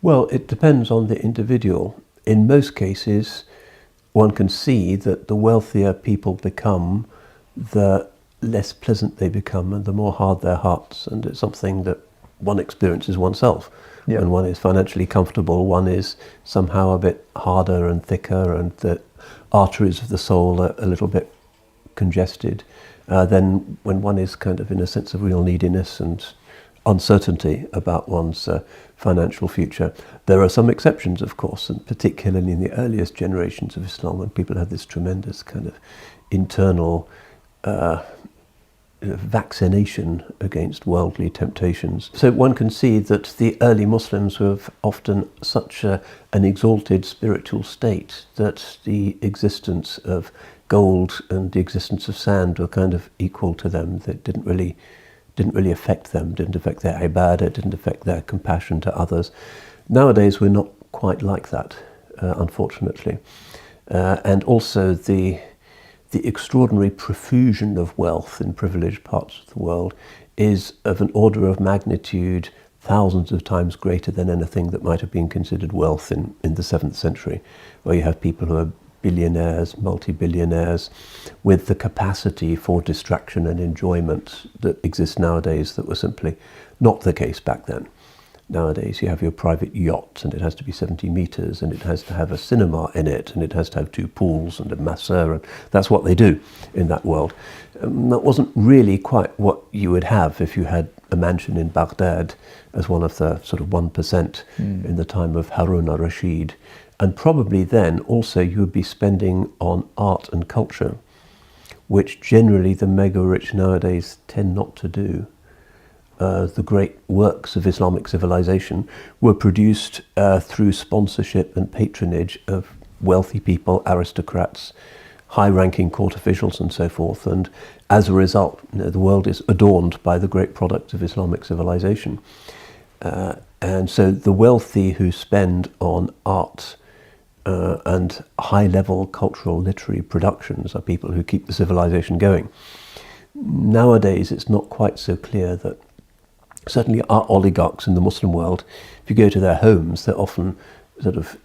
Well, it depends on the individual. In most cases, one can see that the wealthier people become, the less pleasant they become and the more hard their hearts. And it's something that one experiences oneself. Yeah. When one is financially comfortable, one is somehow a bit harder and thicker, and the arteries of the soul are a little bit congested. Then when one is kind of in a sense of real neediness and uncertainty about one's financial future. There are some exceptions, of course, and particularly in the earliest generations of Islam, when people had this tremendous kind of internal vaccination against worldly temptations. So one can see that the early Muslims were often such an exalted spiritual state that the existence of gold and the existence of sand were kind of equal to them. That didn't really affect them, didn't affect their ibadah, didn't affect their compassion to others. Nowadays we're not quite like that, unfortunately. And also the extraordinary profusion of wealth in privileged parts of the world is of an order of magnitude thousands of times greater than anything that might have been considered wealth in the 7th century, where you have people who are billionaires, multi-billionaires, with the capacity for distraction and enjoyment that exists nowadays that was simply not the case back then. Nowadays you have your private yacht, and it has to be 70 meters, and it has to have a cinema in it, and it has to have 2 pools and a masseur, and that's what they do in that world. That wasn't really quite what you would have if you had a mansion in Baghdad as one of the sort of 1% in the time of Harun al-Rashid. And probably then also you would be spending on art and culture, which generally the mega-rich nowadays tend not to do. The great works of Islamic civilization were produced through sponsorship and patronage of wealthy people, aristocrats, high-ranking court officials and so forth. And as a result, the world is adorned by the great products of Islamic civilization. And so the wealthy who spend on art and high-level cultural literary productions are people who keep the civilization going. Nowadays, it's not quite so clear that certainly our oligarchs in the Muslim world, if you go to their homes, they're often sort of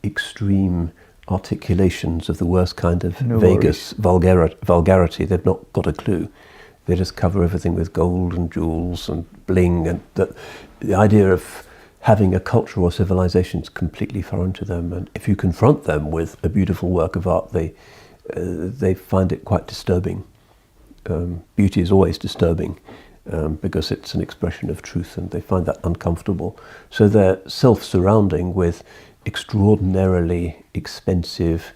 extreme articulations of the worst kind of Vegas vulgarity. They've not got a clue. They just cover everything with gold and jewels and bling, and the idea of having a culture or civilization is completely foreign to them. And if you confront them with a beautiful work of art, they find it quite disturbing. Beauty is always disturbing because it's an expression of truth, and they find that uncomfortable. So they're self-surrounding with extraordinarily expensive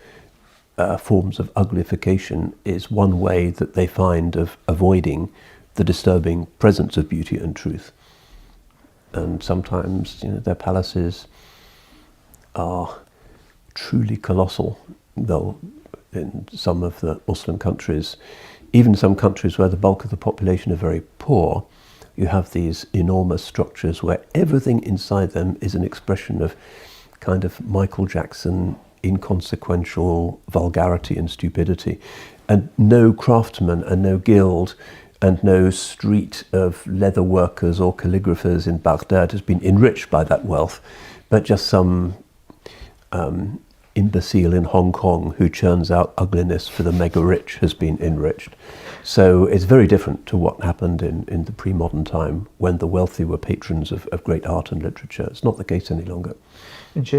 forms of uglification is one way that they find of avoiding the disturbing presence of beauty and truth. And sometimes, their palaces are truly colossal, though in some of the Muslim countries, even some countries where the bulk of the population are very poor, you have these enormous structures where everything inside them is an expression of kind of Michael Jackson inconsequential vulgarity and stupidity, and no craftsman and no guild and no street of leather workers or calligraphers in Baghdad has been enriched by that wealth, but just some imbecile in Hong Kong who churns out ugliness for the mega rich has been enriched. So it's very different to what happened in the pre-modern time when the wealthy were patrons of great art and literature. It's not the case any longer. And Sheikh,